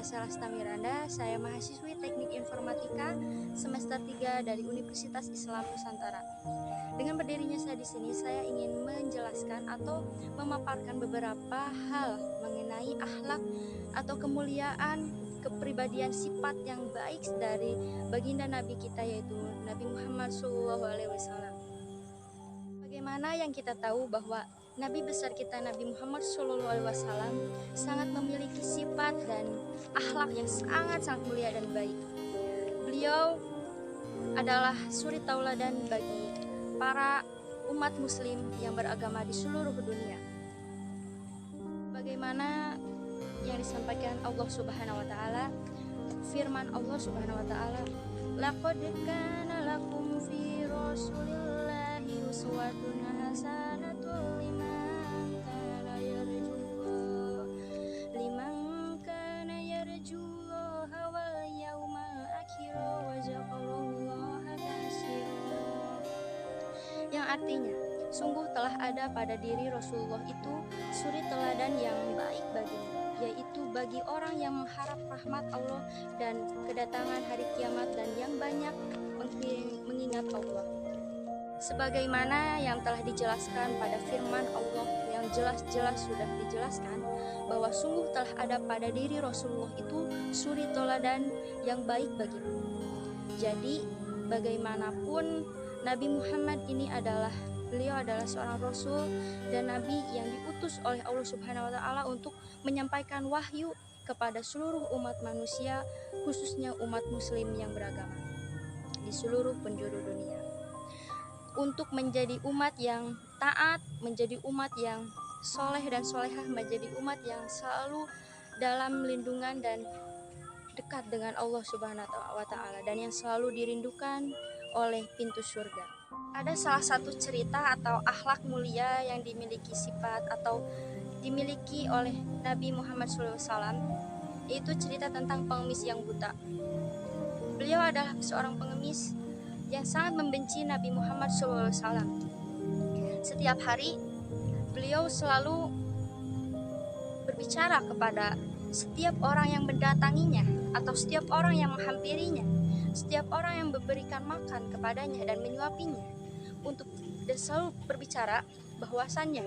Selasta Miranda, saya mahasiswi Teknik Informatika semester 3 dari Universitas Islam Nusantara. Dengan berdirinya saya di sini, saya ingin menjelaskan atau memaparkan beberapa hal mengenai akhlak atau kemuliaan kepribadian sifat yang baik dari baginda Nabi kita, yaitu Nabi Muhammad SAW. Bagaimana yang kita tahu bahwa Nabi besar kita Nabi Muhammad SAW sangat memiliki sifat dan akhlak yang sangat mulia dan baik. Beliau adalah suri tauladan bagi para umat muslim yang beragama di seluruh dunia. Bagaimana yang disampaikan Allah Subhanahu wa taala, firman Allah Subhanahu wa taala, laqad kana lakum fi rasulillahi uswatun hasanatun liman kana yarjullaha wal yawmal akhir wa dzakarallaha katsiran. Yang artinya, sungguh telah ada pada diri Rasulullah itu suri teladan yang baik bagimu, yaitu bagi orang yang mengharap rahmat Allah dan kedatangan hari kiamat dan yang banyak mengingat Allah. Sebagaimana yang telah dijelaskan pada firman Allah yang jelas-jelas sudah dijelaskan bahwa sungguh telah ada pada diri Rasulullah itu suri teladan yang baik bagimu. Jadi bagaimanapun Nabi Muhammad ini beliau adalah seorang Rasul dan Nabi yang diutus oleh Allah Subhanahu wa taala untuk menyampaikan wahyu kepada seluruh umat manusia, khususnya umat muslim yang beragama di seluruh penjuru dunia. Untuk menjadi umat yang taat, menjadi umat yang soleh dan solehah, menjadi umat yang selalu dalam lindungan dan dekat dengan Allah Subhanahu wa taala dan yang selalu dirindukan oleh pintu surga. Ada salah satu cerita atau akhlak mulia yang dimiliki sifat atau dimiliki oleh Nabi Muhammad SAW, yaitu cerita tentang pengemis yang buta. Beliau adalah seorang pengemis yang sangat membenci Nabi Muhammad SAW. Setiap hari beliau selalu berbicara kepada setiap orang yang mendatanginya atau setiap orang yang menghampirinya, setiap orang yang memberikan makan kepadanya dan menyuapinya, untuk selalu berbicara bahwasannya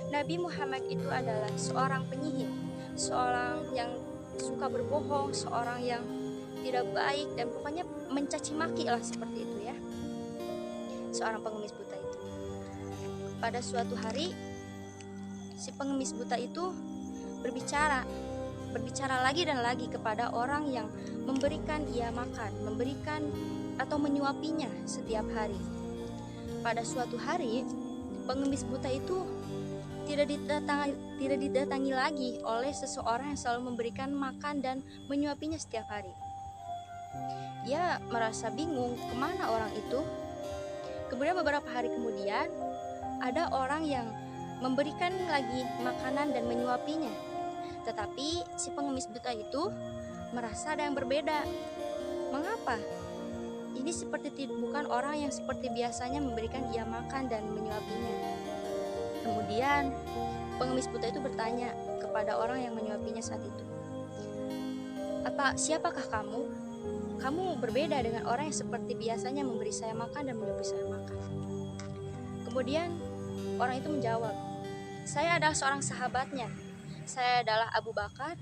Nabi Muhammad itu adalah seorang penyihir, seorang yang suka berbohong, seorang yang tidak baik dan pokoknya mencaci maki lah seperti itu ya, seorang pengemis buta itu. Pada suatu hari si pengemis buta itu berbicara lagi dan lagi kepada orang yang memberikan ia makan, memberikan atau menyuapinya setiap hari. Pada suatu hari pengemis buta itu tidak didatangi lagi oleh seseorang yang selalu memberikan makan dan menyuapinya setiap hari. Ia merasa bingung kemana orang itu. Kemudian beberapa hari kemudian ada orang yang memberikan lagi makanan dan menyuapinya. Tetapi si pengemis buta itu merasa ada yang berbeda. Mengapa? Ini bukan orang yang seperti biasanya memberikan ia makan dan menyuapinya. Kemudian pengemis buta itu bertanya kepada orang yang menyuapinya saat itu, siapakah kamu? Kamu berbeda dengan orang yang seperti biasanya memberi saya makan dan menyuapi saya makan. Kemudian orang itu menjawab, saya adalah seorang sahabatnya. Saya adalah Abu Bakar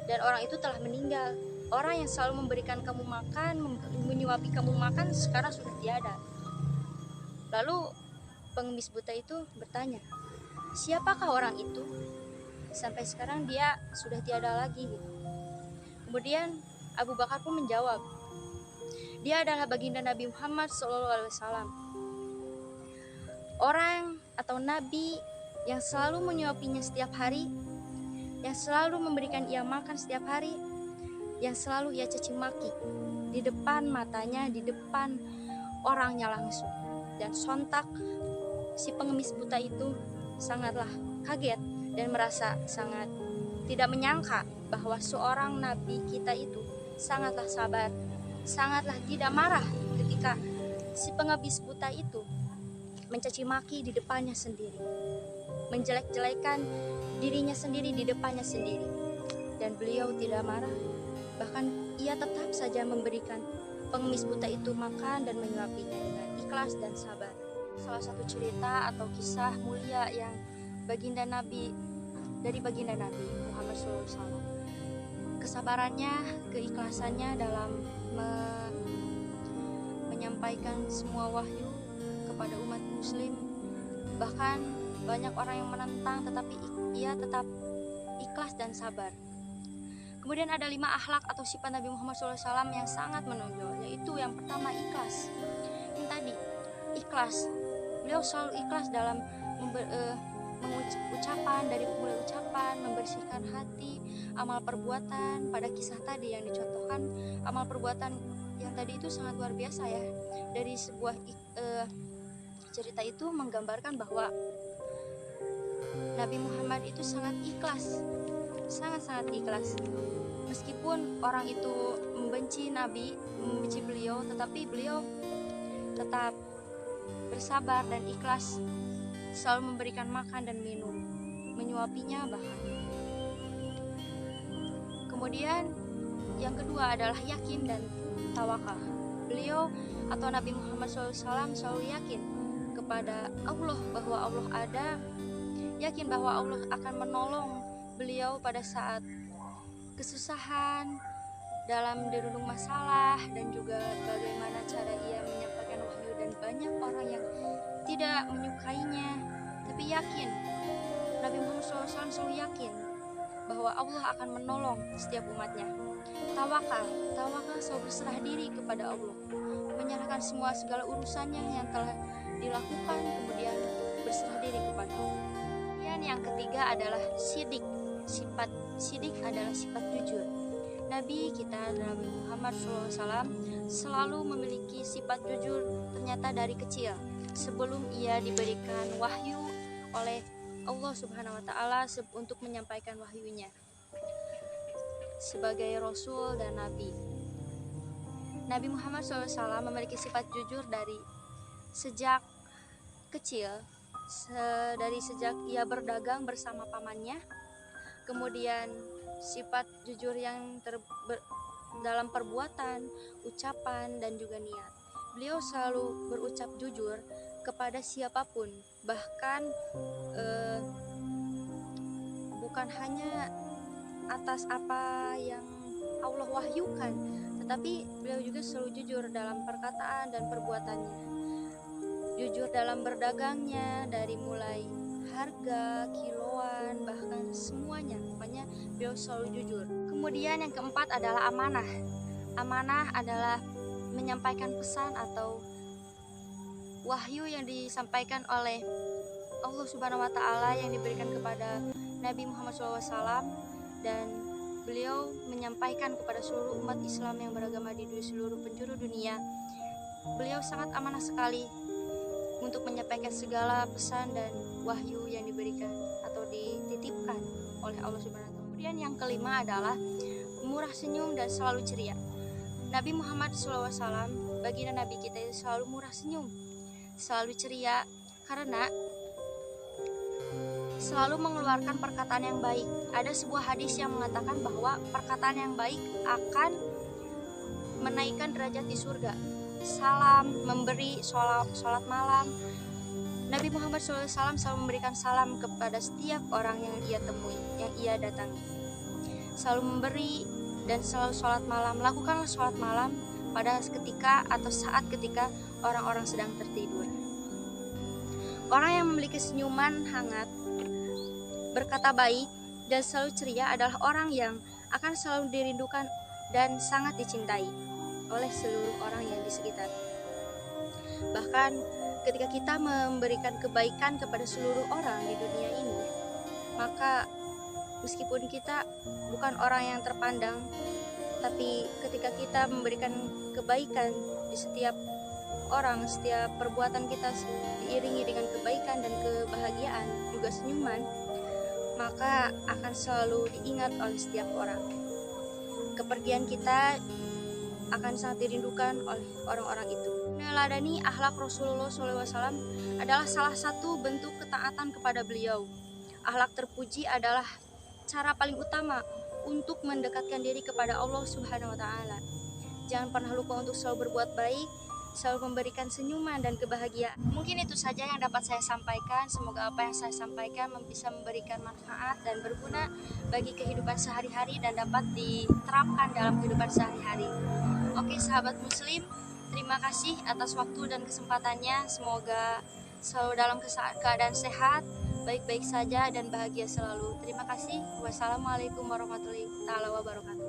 dan orang itu telah meninggal. Orang yang selalu memberikan kamu makan, menyuapi kamu makan sekarang sudah tiada. Lalu pengemis buta itu bertanya, siapakah orang itu? Sampai sekarang dia sudah tiada lagi. Kemudian Abu Bakar pun menjawab, dia adalah baginda Nabi Muhammad SAW. Orang atau Nabi yang selalu menyuapinya setiap hari, yang selalu memberikan ia makan setiap hari, yang selalu ia caci maki di depan matanya, di depan orangnya langsung. Dan sontak si pengemis buta itu sangatlah kaget dan merasa sangat tidak menyangka bahwa seorang nabi kita itu sangatlah sabar, sangatlah tidak marah ketika si pengemis buta itu mencaci maki di depannya sendiri, menjelek-jelekan dirinya sendiri di depannya sendiri. dan beliau tidak marah. Bahkan ia tetap saja memberikan pengemis buta itu makan dan menyuapinya dengan ikhlas dan sabar. Salah satu cerita atau kisah mulia yang baginda Nabi Muhammad SAW. Kesabarannya, keikhlasannya dalam menyampaikan semua wahyu kepada umat muslim. Bahkan banyak orang yang menentang, tetapi ia tetap ikhlas dan sabar. Kemudian ada 5 akhlak atau sifat Nabi Muhammad SAW yang sangat menonjol, yaitu yang pertama ikhlas. Yang tadi ikhlas, beliau selalu ikhlas dalam ucapan, dari mulai ucapan, membersihkan hati, amal perbuatan. Pada kisah tadi yang dicontohkan, amal perbuatan yang tadi itu sangat luar biasa ya. Dari sebuah cerita itu menggambarkan bahwa Nabi Muhammad itu sangat ikhlas, sangat-sangat ikhlas. Meskipun orang itu membenci Nabi, membenci beliau, tetapi beliau tetap bersabar dan ikhlas, selalu memberikan makan dan minum, menyuapinya bahkan. Kemudian yang kedua adalah yakin dan tawakal. Beliau atau Nabi Muhammad SAW selalu yakin kepada Allah, bahwa Allah ada, yakin bahwa Allah akan menolong beliau pada saat kesusahan, dalam dirundung masalah, dan juga bagaimana cara ia menyampaikan wahyu. Dan banyak orang yang tidak menyukainya, tapi yakin, Nabi Muhammad SAW selalu yakin bahwa Allah akan menolong setiap umatnya. Tawakal selalu berserah diri kepada Allah, menyerahkan segala urusannya yang telah dilakukan, kemudian berserah diri kepada Allah. Dan yang ketiga adalah sidik. Sifat sidik adalah sifat jujur. Nabi kita Nabi Muhammad SAW selalu memiliki sifat jujur, ternyata dari kecil, sebelum ia diberikan wahyu oleh Allah Subhanahu wa Ta'ala untuk menyampaikan wahyunya sebagai Rasul dan Nabi. Nabi Muhammad SAW memiliki sifat jujur dari sejak kecil, dari sejak ia berdagang bersama pamannya. Kemudian sifat jujur yang dalam perbuatan, ucapan, dan juga niat. Beliau selalu berucap jujur kepada siapapun, bahkan bukan hanya atas apa yang Allah wahyukan, tetapi beliau juga selalu jujur dalam perkataan dan perbuatannya. Jujur dalam berdagangnya, dari mulai harga, kiloan, bahkan semuanya, pokoknya beliau selalu jujur. Kemudian yang keempat adalah amanah. Amanah adalah menyampaikan pesan atau wahyu yang disampaikan oleh Allah Subhanahu wa Ta'ala yang diberikan kepada Nabi Muhammad SAW, dan beliau menyampaikan kepada seluruh umat Islam yang beragama di seluruh penjuru dunia. Beliau sangat amanah sekali untuk menyampaikan segala pesan dan wahyu yang diberikan atau dititipkan oleh Allah Subhanahu wa Ta'ala. Kemudian yang kelima adalah murah senyum dan selalu ceria. Nabi Muhammad SAW, baginda Nabi kita, selalu murah senyum, selalu ceria, karena selalu mengeluarkan perkataan yang baik. Ada sebuah hadis yang mengatakan bahwa perkataan yang baik akan menaikkan derajat di surga. Salam, memberi sholat malam. Nabi Muhammad SAW selalu memberikan salam kepada setiap orang yang ia temui, yang ia datangi. Selalu memberi dan selalu sholat malam. Lakukanlah sholat malam pada ketika atau saat ketika orang-orang sedang tertidur. Orang yang memiliki senyuman hangat, berkata baik, dan selalu ceria adalah orang yang akan selalu dirindukan dan sangat dicintai oleh seluruh orang yang di sekitar. Bahkan ketika kita memberikan kebaikan kepada seluruh orang di dunia ini, maka meskipun kita bukan orang yang terpandang, tapi ketika kita memberikan kebaikan di setiap orang, setiap perbuatan kita diiringi dengan kebaikan dan kebahagiaan, juga senyuman, maka akan selalu diingat oleh setiap orang. Kepergian kita akan sangat dirindukan oleh orang-orang itu. Meneladani akhlak Rasulullah SAW adalah salah satu bentuk ketaatan kepada beliau. Akhlak terpuji adalah cara paling utama untuk mendekatkan diri kepada Allah Subhanahu wa taala. Jangan pernah lupa untuk selalu berbuat baik, selalu memberikan senyuman dan kebahagiaan. Mungkin itu saja yang dapat saya sampaikan. Semoga apa yang saya sampaikan bisa memberikan manfaat dan berguna bagi kehidupan sehari-hari dan dapat diterapkan dalam kehidupan sehari-hari. Oke sahabat muslim, terima kasih atas waktu dan kesempatannya. Semoga selalu dalam keadaan sehat, baik-baik saja dan bahagia selalu. Terima kasih. Wassalamualaikum warahmatullahi wabarakatuh.